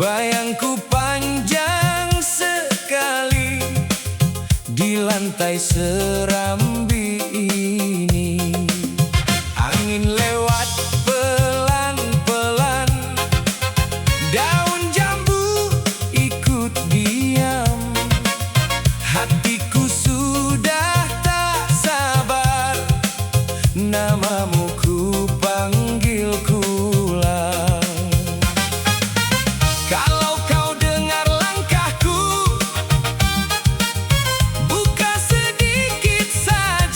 Bayangku panjang sekali di lantai serambi ini. Angin lewat pelan-pelan, daun jambu ikut diam. Hatiku sudah tak sabar, namamu ku panggil pulang. Kalau kau dengar langkahku, buka sedikit saja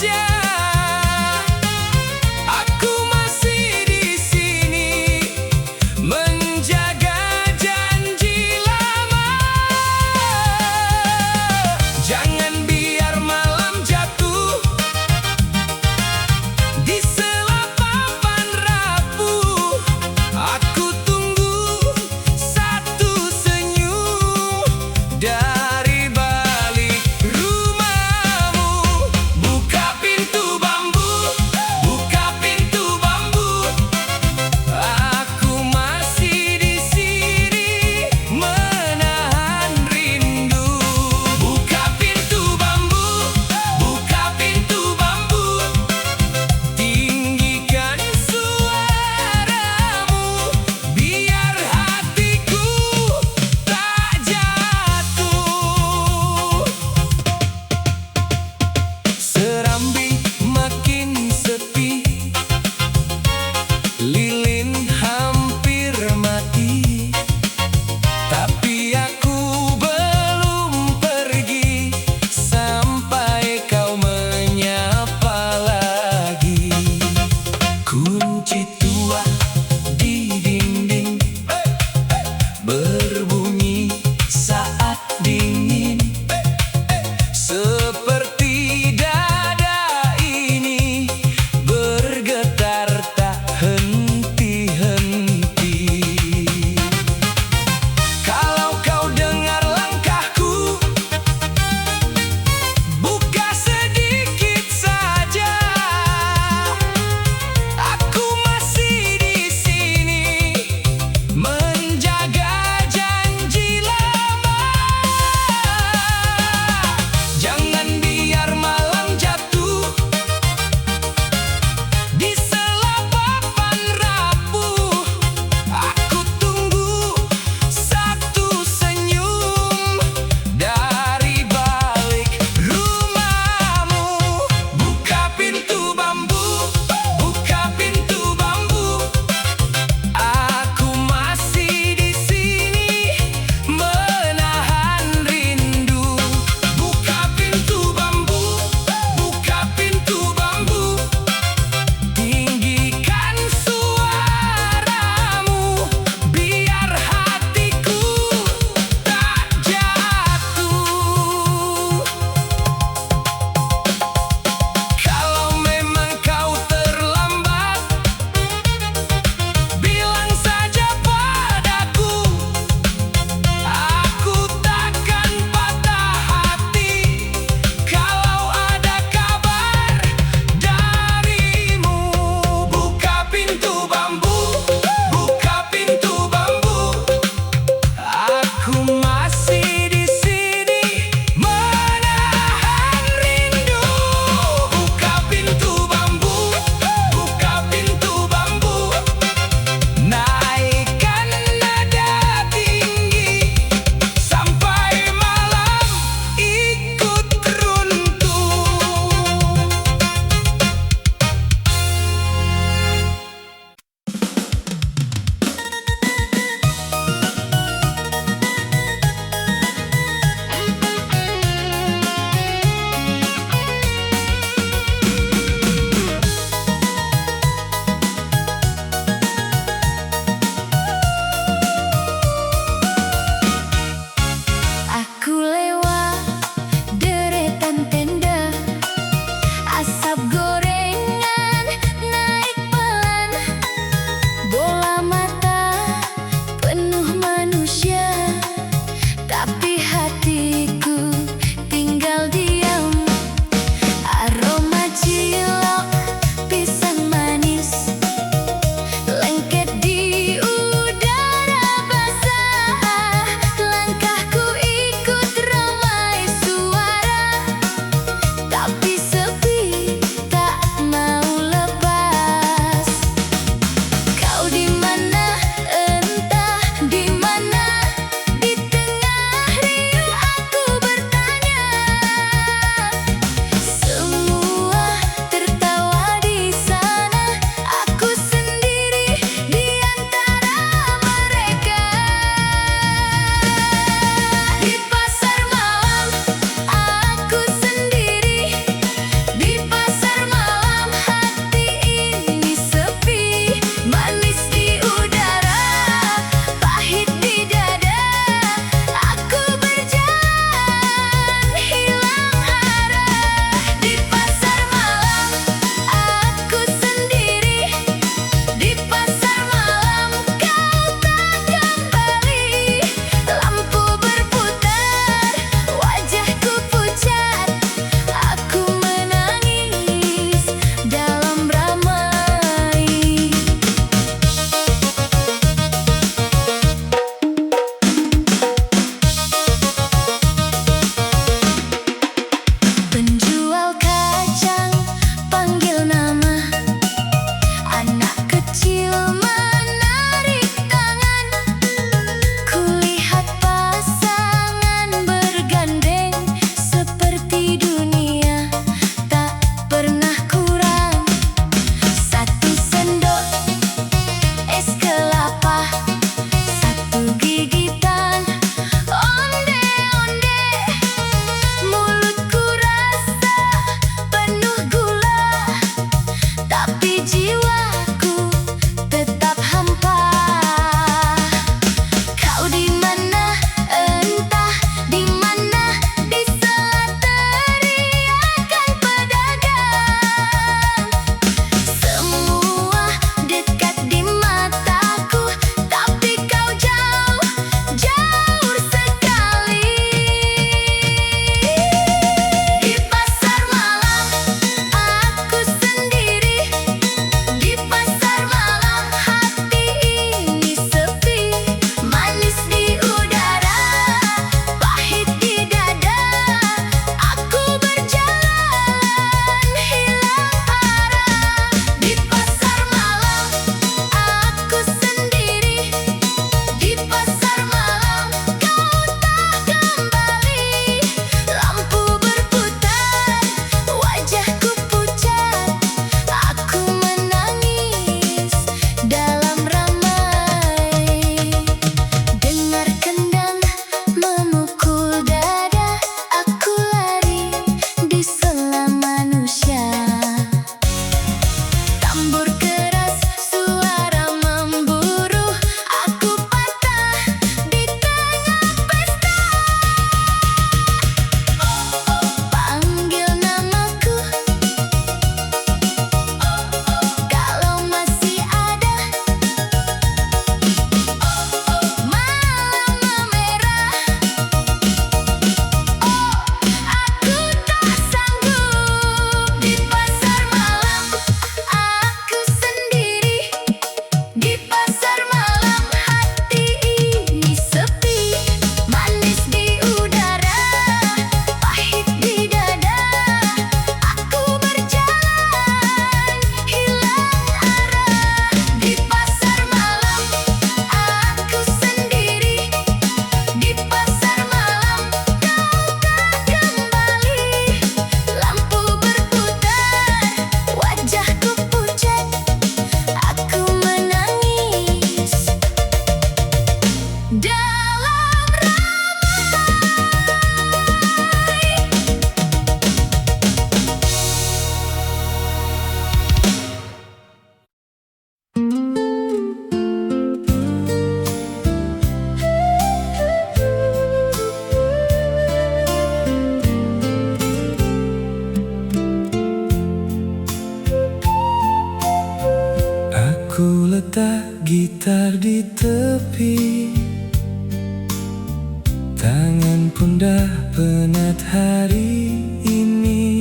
pun dah penat hari ini.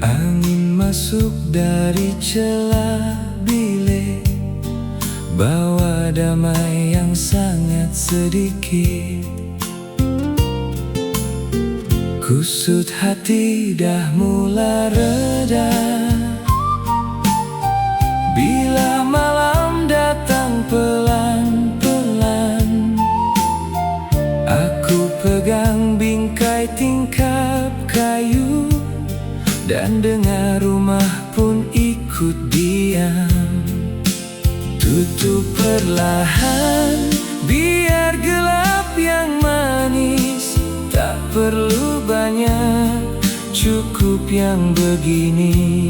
Angin masuk dari celah bilik, bawa damai yang sangat sedikit. Kusut hati dah mulai reda bila malam datang pelan-pelan. Aku pegang bingkai tingkap kayu dan dengar rumah pun ikut diam. Tutup perlahan biar gelap yang manis. Tak perlu banyak, cukup yang begini.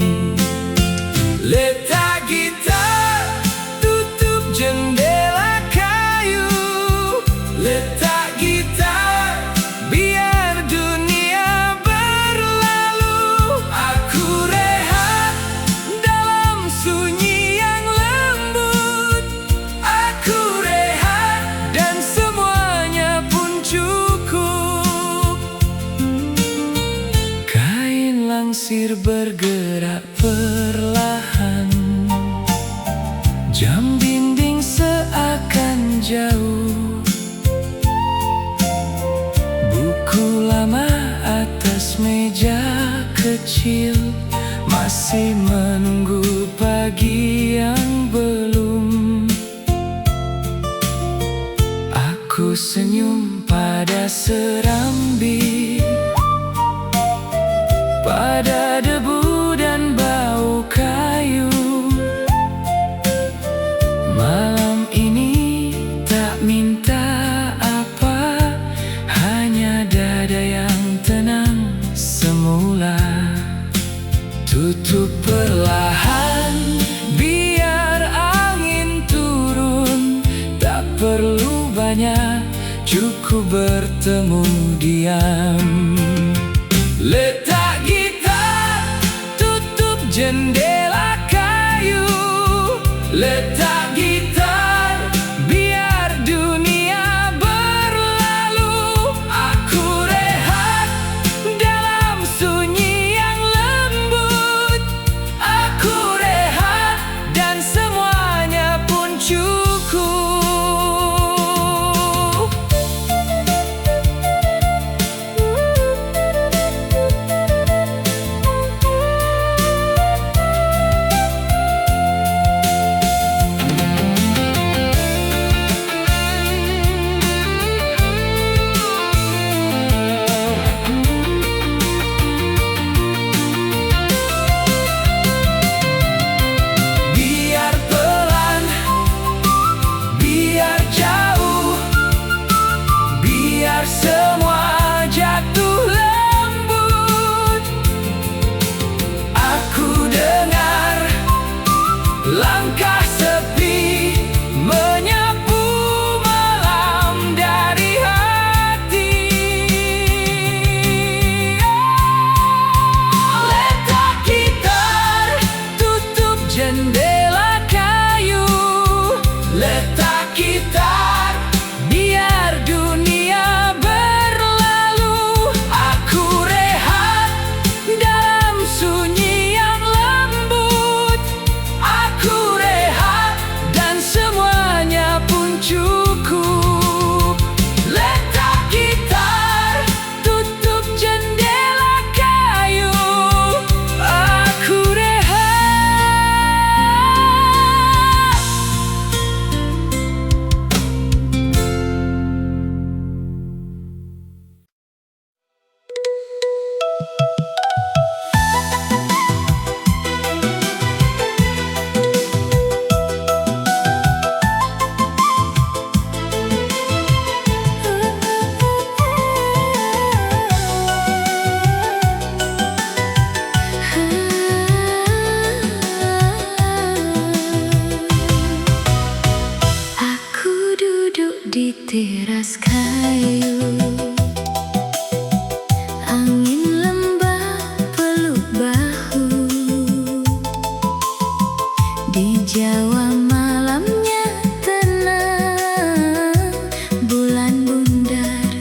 Letak gitar, tutup jendela kayu. Letak gitar, biar dunia berlalu. Aku rehat dalam sunyi yang lembut. Aku rehat dan semuanya pun cukup. Kain langsir bergerak perlahan, jam dinding seakan jauh. Buku lama atas meja kecil masih menunggu pagi yang belum. Aku senyum pada serambi, pada debu dan bau kayu. Malam ini tak minta apa, hanya dada yang tenang semula. Tutup perlahan biar angin turun. Tak perlu banyak, cukup bertemu diam. Letak gitar, tutup jendela kayu. Letak gitar, biar dunia berlalu. Aku rehat dalam sunyi yang lembut. Aku rehat dan semuanya pun cukup. Biar pelan, biar jauh, biar semua jatuh lembut. Aku dengar langkah sepi menyapu malam dari hati. Letak gitar, tutup jendela kayu. Letak gitar, biar dunia berlalu. Aku rehat dalam sunyi yang lembut. Aku rehat dan semuanya pun cukup. Letak gitar, tutup jendela kayu. Aku rehat. Aku duduk di teras kayu. Angin lembab peluk bahu. Di Jawa malamnya tenang, bulan bundar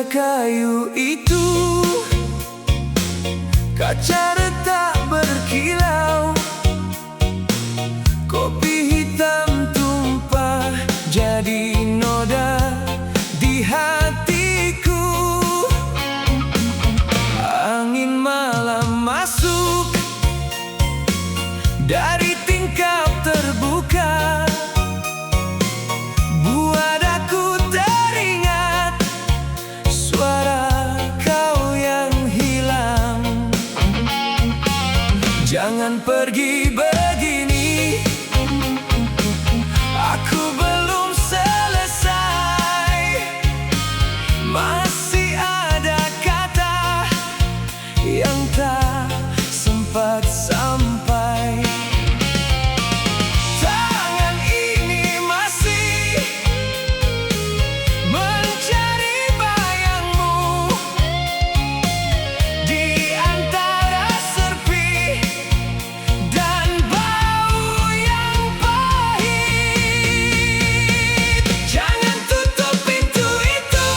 kayu itu, kaca retak berkilau, kopi hitam tumpah jadi noda di hatiku. Angin malam masuk dari tingkap terbuka, buat aku teringat suara kau yang hilang. Jangan pergi begini, aku belum selesai. Masih ada kata yang tak sempat sampai. Tangan ini masih mencari bayangmu di antara serpi dan bau yang pahit. Jangan tutup pintu itu,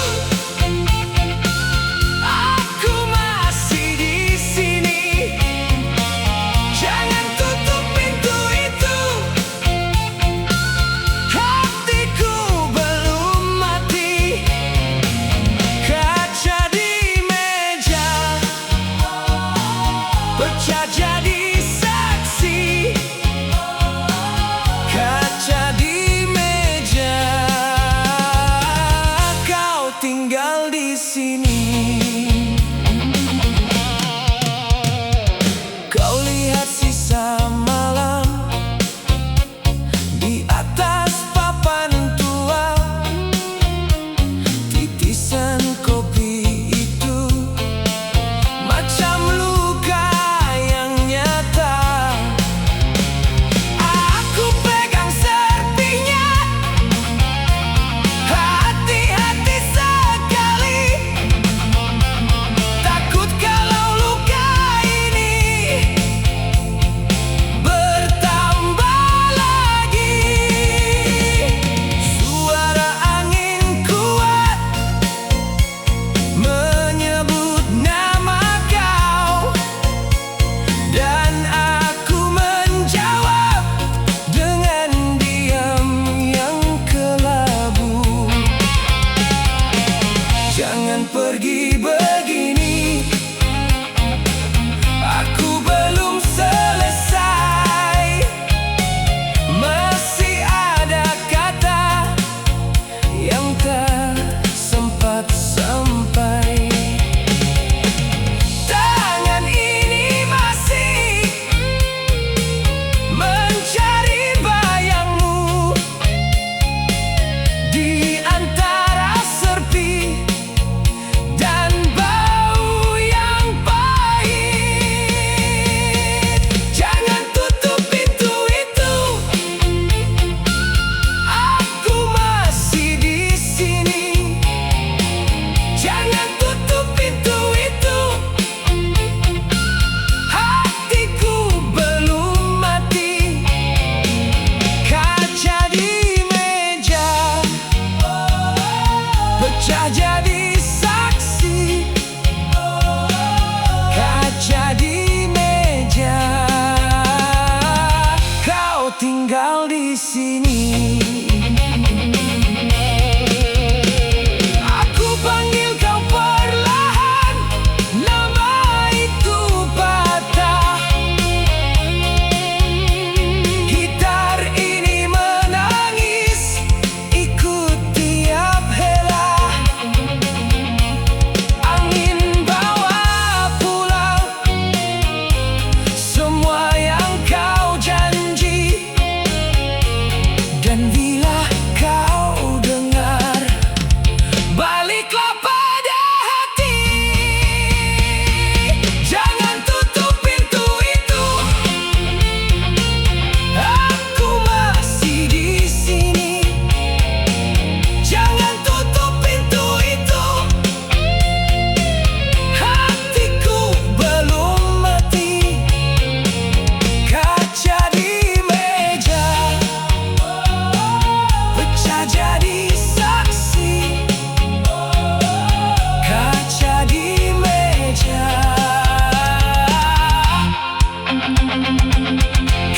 aku masih di sini. Jangan tutup pintu itu, hatiku belum mati. Kaca di meja pecah jadi saksi. Kaca di meja, kau tinggal di sini. Kau lihat sisa malam di atas papan tua, titisan kopi itu macam luka yang nyata. Aku pegang serpinya, hati-hati sekali. Takut kalau luka ini bertambah lagi. Suara angin kuat menyebut nama kau, dan aku menjawab dengan diam yang kelabu. Jangan pergi begini, aku belum selesai. Masih ada kata yang tak sempat sampai. Tangan ini masih mencari bayangmu di antara serpi dan bau yang pahit. Jangan tutup pintu itu, aku masih di sini. Jangan tutup pintu itu, hatiku belum mati. Kaca di meja pecah jadi saksi. Kaca di meja, kau tinggal di sini. Aku panggil kau perlahan, nama itu patah. Gitar ini menangis ikut tiap hela. Angin bawa pulang semua yang kau janji.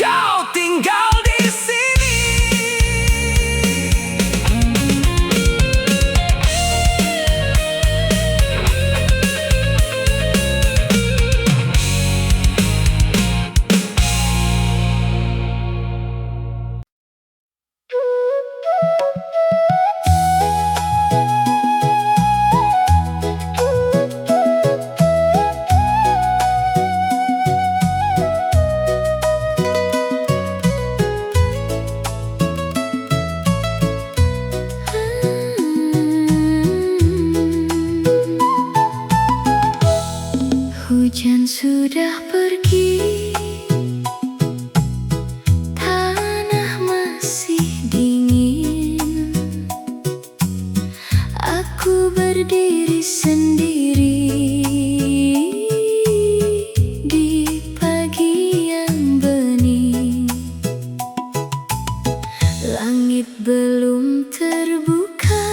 Kau tinggal di sini. Hujan sudah pergi, tanah masih dingin. Aku berdiri sendiri di pagi yang bening. Langit belum terbuka,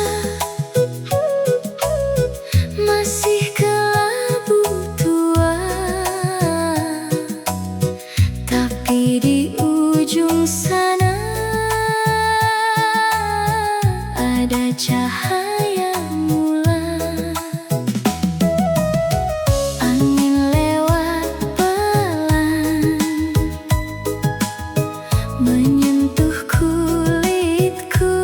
masih kelabu tua. Tapi di ujung sana ada cahaya bulan. Angin lewat pelan, menyentuh kulitku,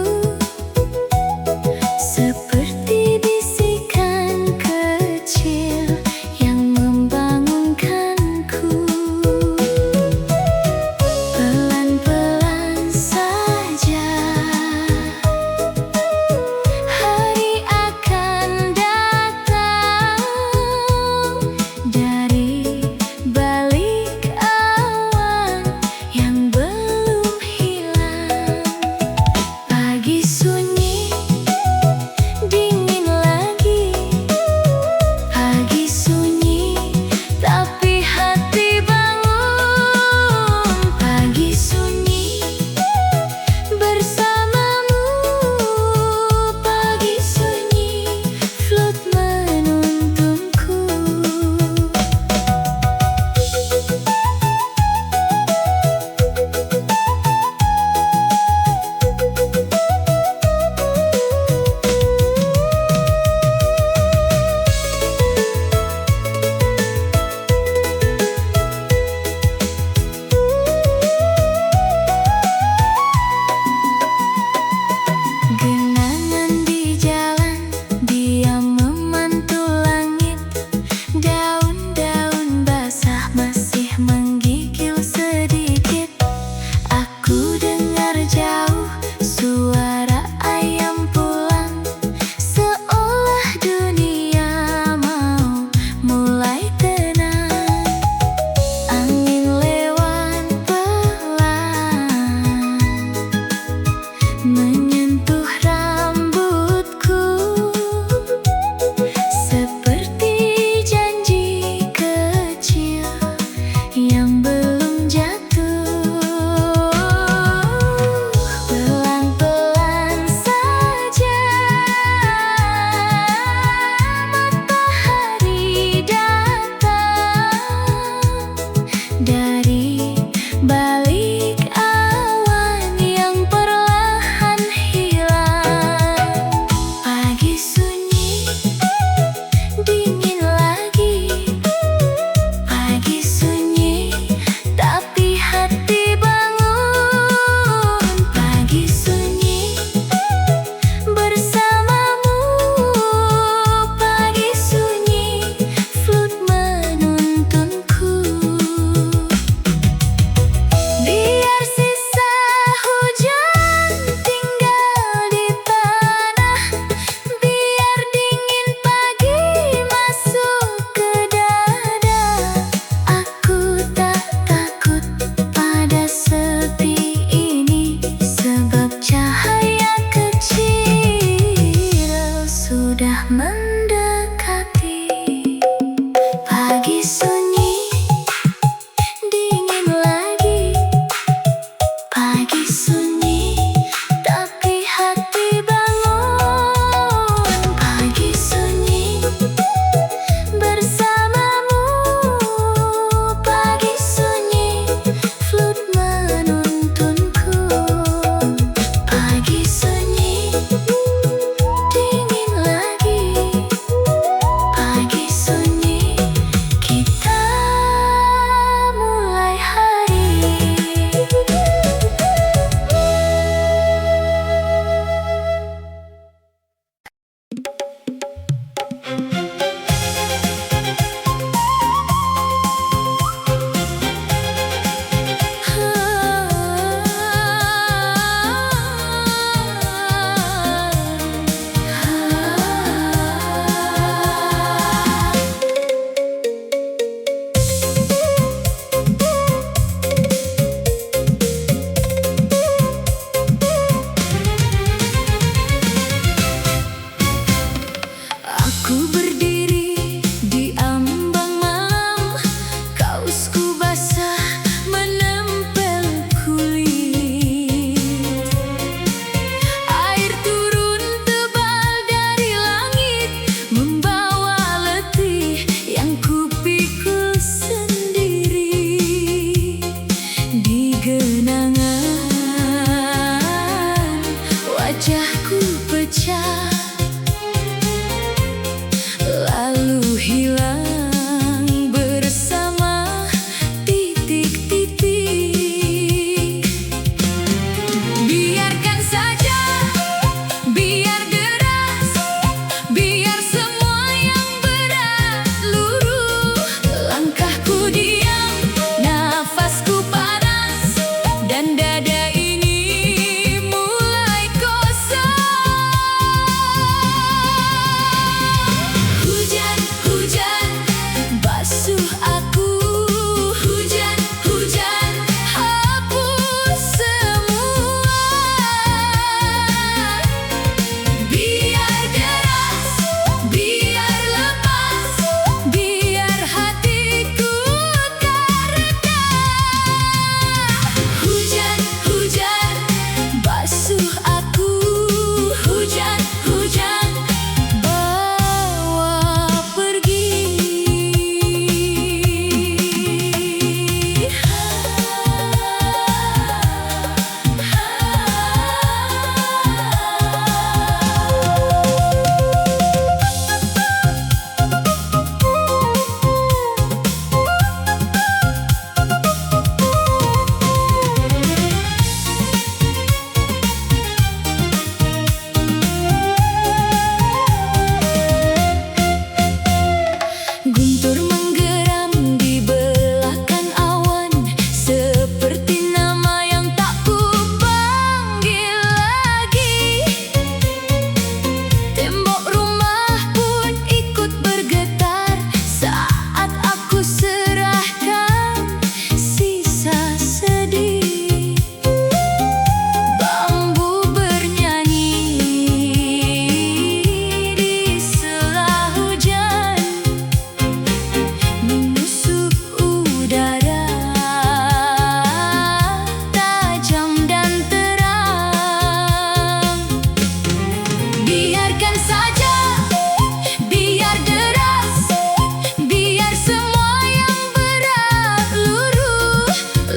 seperti bisikan kecil yang membangunkanku. Pelan-pelan saja hatiku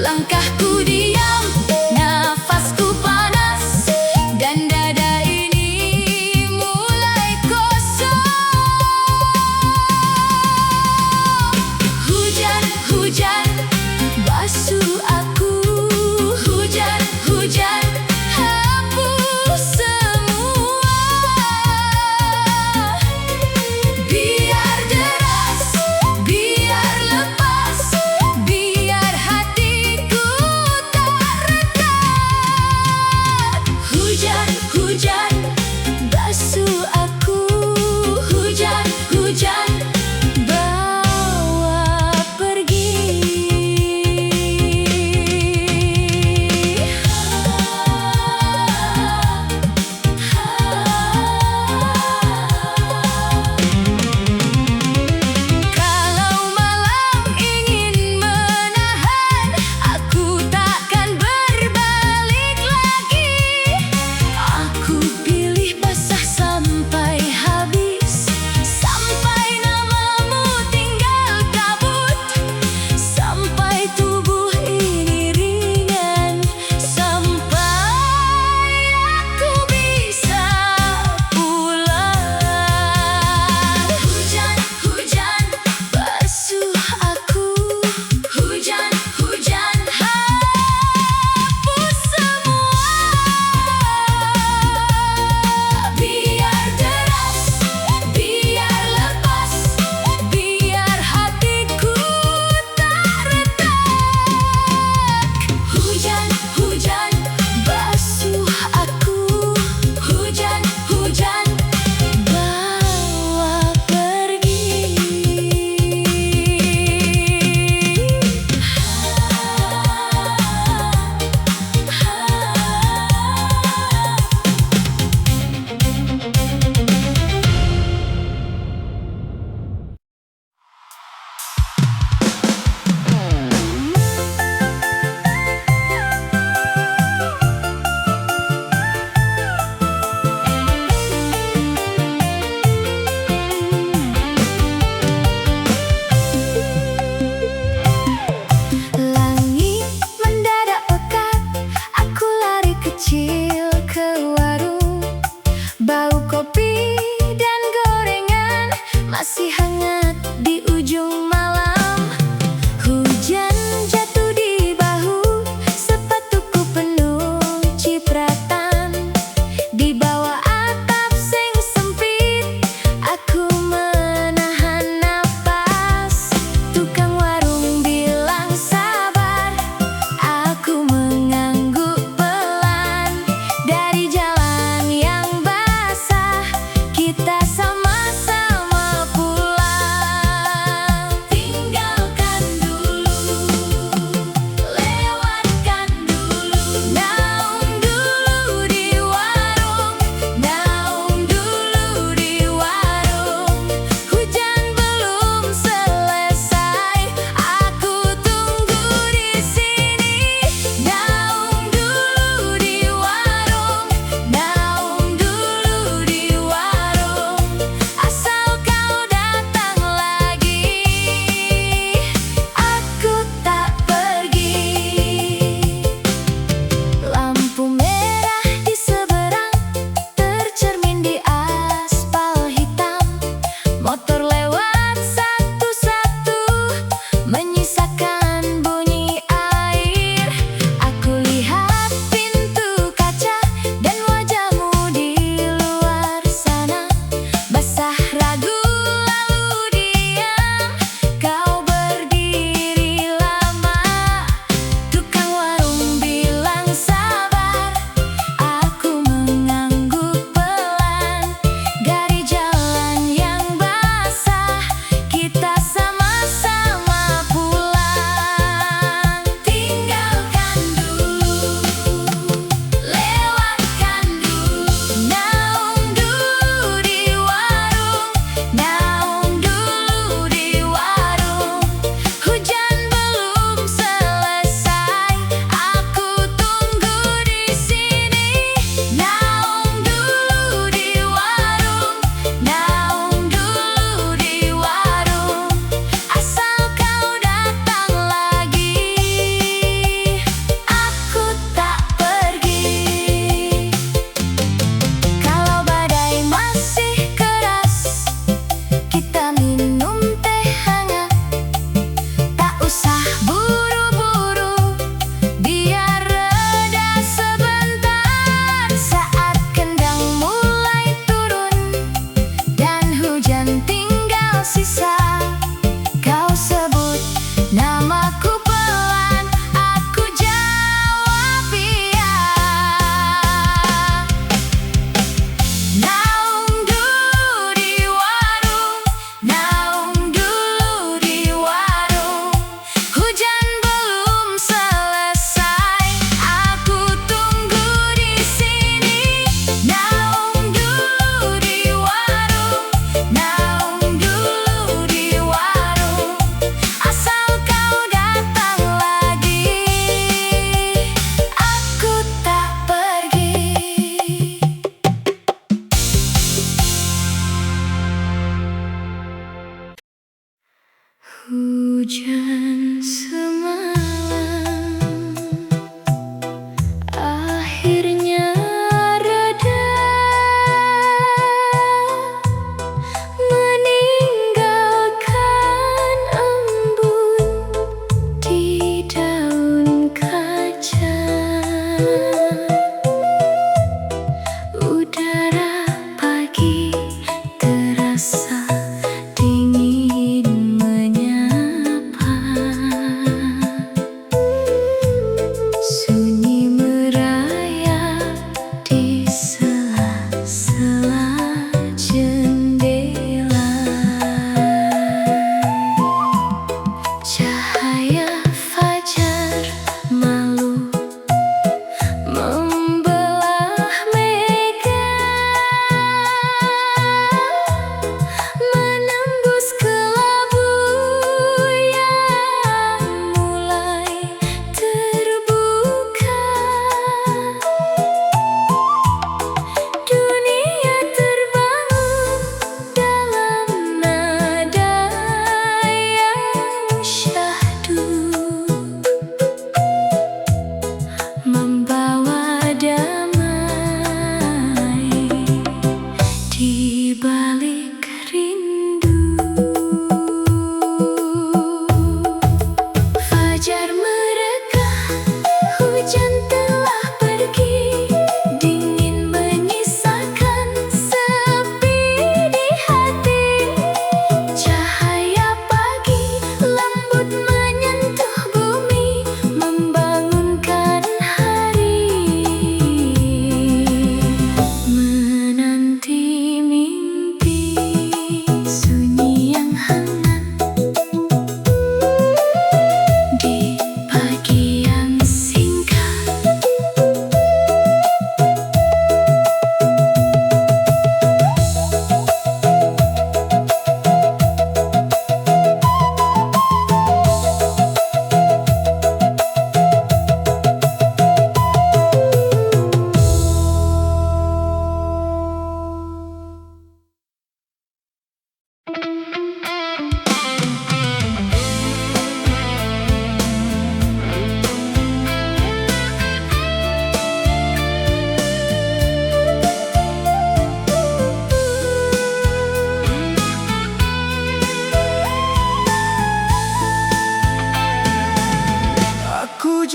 Langkahku diam, nafasku panas, dan dada ini mulai kosong. Hujan, hujan, basuh aku. Hujan, hujan, hapus semua. Biar deras, biar lepas, biar hatiku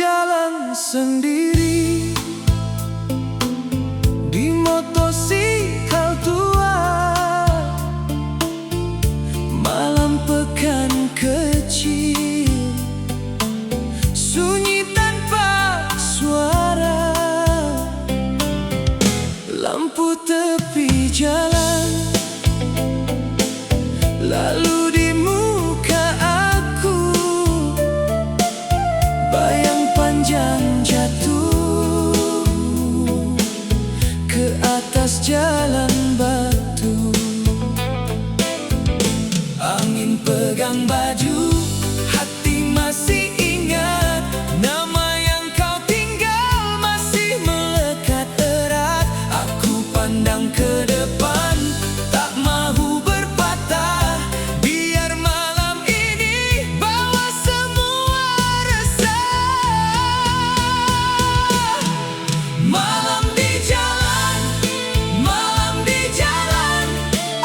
jalan sendiri di motosikal tua. Malam pekan kecil, sunyi tanpa suara. Lampu tepi jalan, lalu di muka aku bayang panjang jatuh ke atas jalan batu. Angin pegang baju, hati masih ingat nama yang kau tinggal masih melekat erat. Aku pandang ke depan, tak mahu berpatah, biar malam ini bawa semua resah. Malam di jalan, malam di jalan,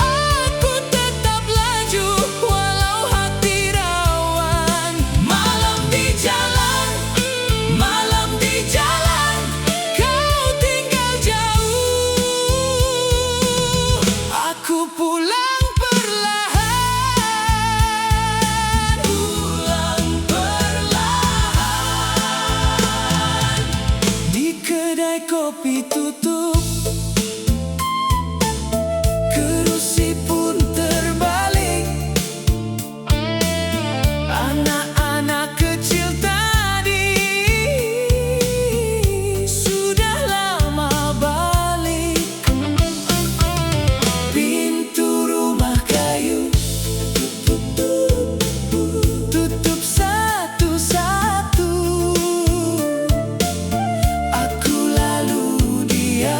aku tetap laju walau hati rawan. Malam di jalan, malam di jalan, kau tinggal jauh, aku pulang perlahan, pulang perlahan. Di kedai kopi tutup, kerusi pun terbalik. Anak-anak kecil tadi sudah lama balik. Pintu rumah kayu tutup satu-satu. Aku lalu diam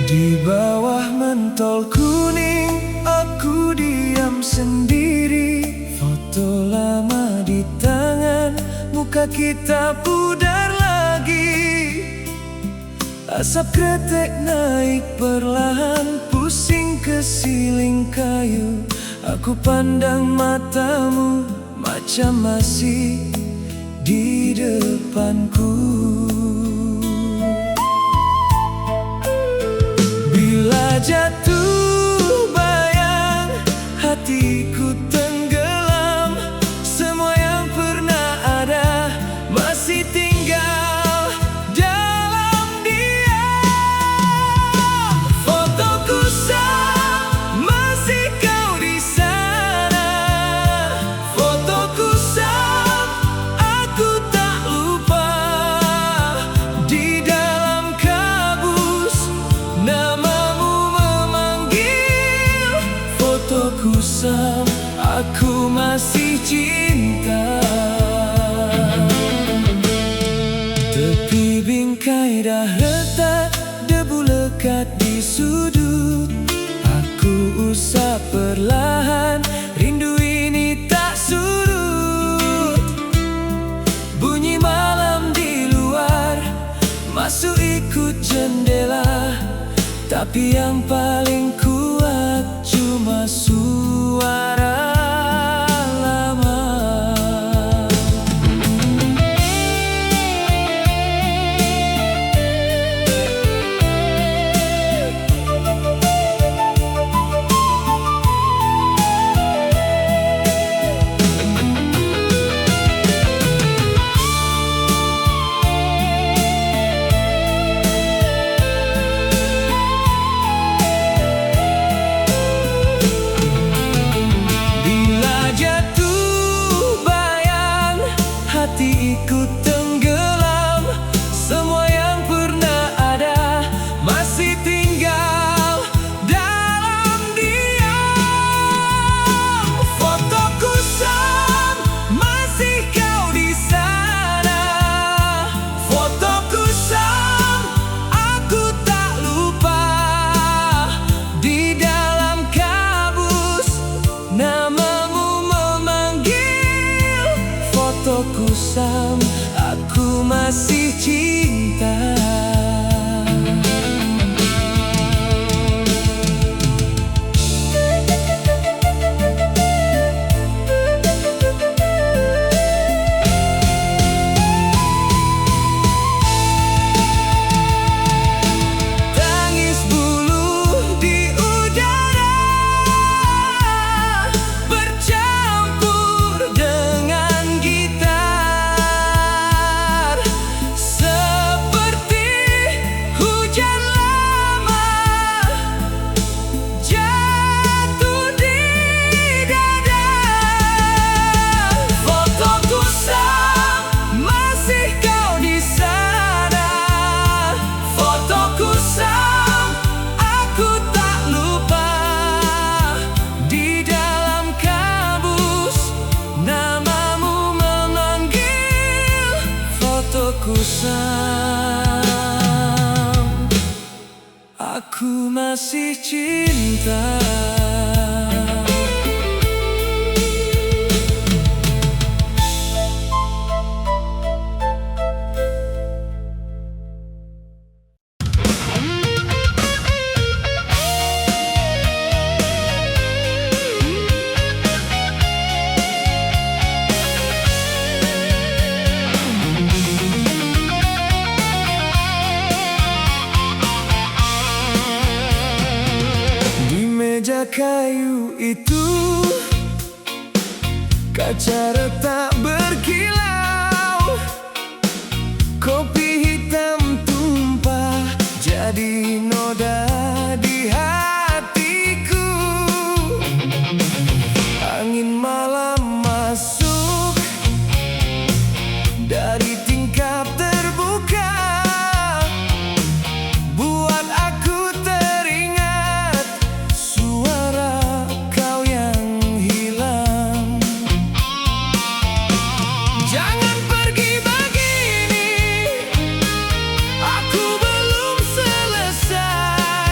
Di bawah mentol kuning aku diam sendiri. Foto lama di tangan, muka kita pudar lagi. Asap kretek naik perlahan, pusing ke siling kayu. Aku pandang matamu macam masih di depanku. Bila jatuh bayang, hatiku tenggelam. Semua yang pernah ada masih tinggal dalam diam. Fotoku sah, masih kau di sana. Fotoku sah, aku tak lupa. Di dalam kabus namamu memanggil. Fotoku sah, aku masih cinta. Tepi bingkai dah retak, debu lekat di sudut. Aku usap perlahan, rindu ini tak surut. Bunyi malam di luar, masuk ikut jendela. Tapi yang paling kuat cuma suara lama. Bila jatuh bayang, hati ikut tenggelam. Semua yang pernah ada masih tinggal dalam diam. Fotoku sah, masih kau di sana. Fotoku sah, aku tak lupa. Di dalam kabus namamu memanggil. Fotoku sah, aku masih cinta. Tangis bulu di udara, bercampur dengan gitar. Seperti hujan lama jatuh di dada. Fotoku sah, masih kau di sana. Fotoku sah, aku tak lupa. Di dalam kabus namamu memanggil. Fotoku sah, aku masih cinta. Di meja kayu itu kaca retak berkilau. Kopi hitam tumpah jadi noda di hatiku. Angin malam masuk dari tingkap terbuka, buat aku teringat suara kau yang hilang. Jangan pergi begini, aku belum selesai.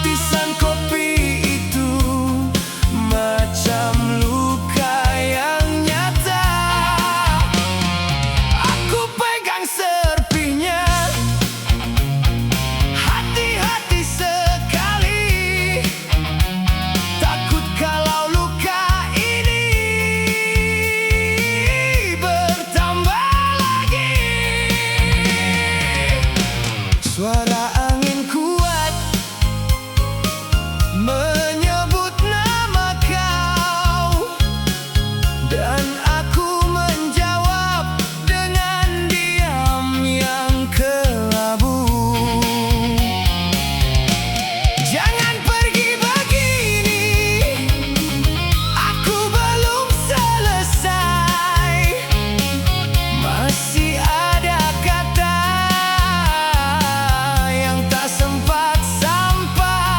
Lapisan kopi itu macam luka yang nyata. Aku pegang serpinya, hati-hati sekali. Takut kalau luka ini bertambah lagi. Suara angin kuat menyebut nama kau, dan aku menjawab dengan diam yang kelabu. Jangan pergi begini, aku belum selesai. Masih ada kata yang tak sempat sampai.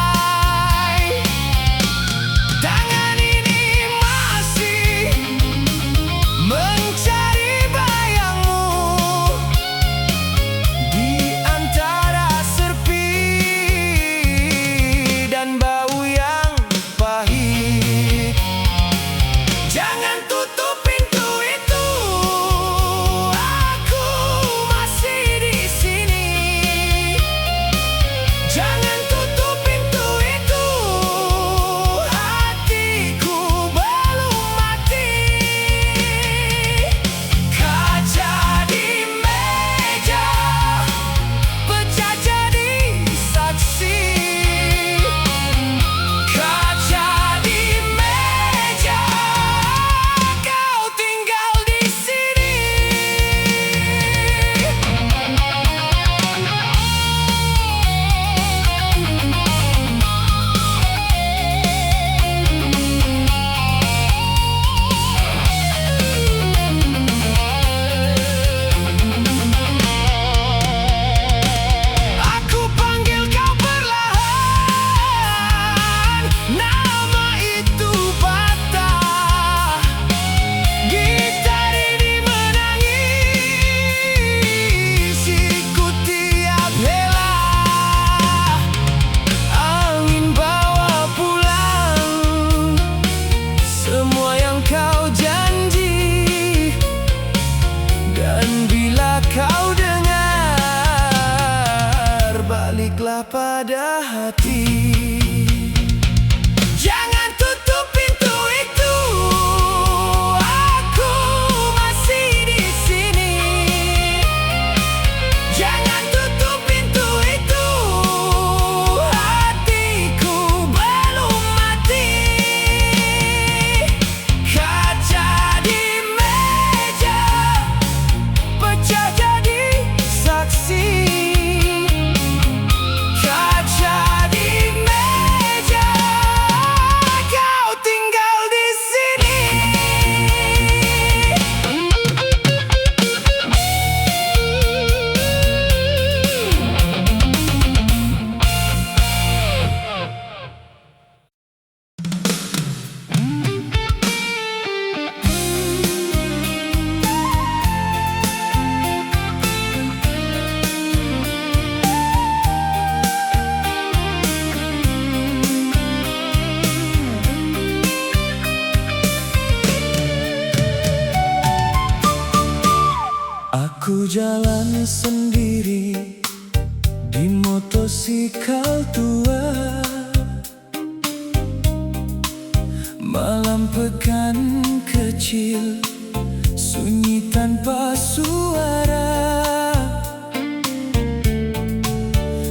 Tangan ini masih mencari bayangmu di antara serpi dan bau yang pahit. Jangan tutup pintu itu, aku masih di sini. Jangan tutup pintu itu, hatiku belum mati. Kaca di meja pecah jadi saksi. Kaca di meja, kau tinggal di sini. Aku panggil kau perlahan, nama itu patah. Gitar ini menangis, ikuti tiap hela. Angin bawa pulang semua yang kau janji, dan bila kau dengar, baliklah pada hati. Jangan tutup pintu itu, aku masih di sini. Jangan tutup pintu itu, hatiku belum mati. Kaca di meja pecah jadi saksi. Kaca di meja, kau tinggal di sini. Aku jalan sendiri di motosikal tua. Malam pekan kecil, sunyi tanpa suara.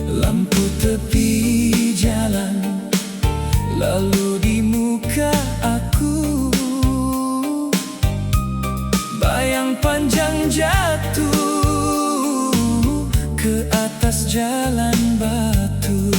Lampu tepi jalan lalu di muka aku. Bayang panjang jatuh ke atas jalan batu.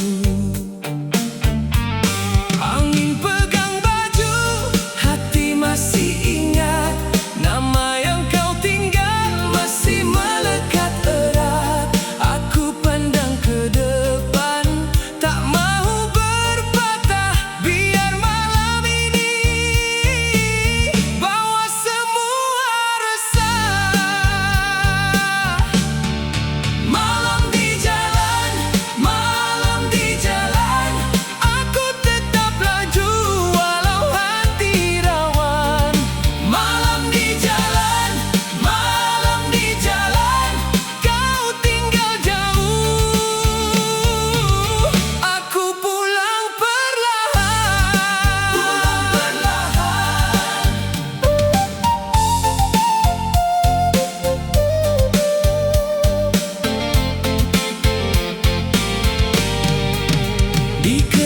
Di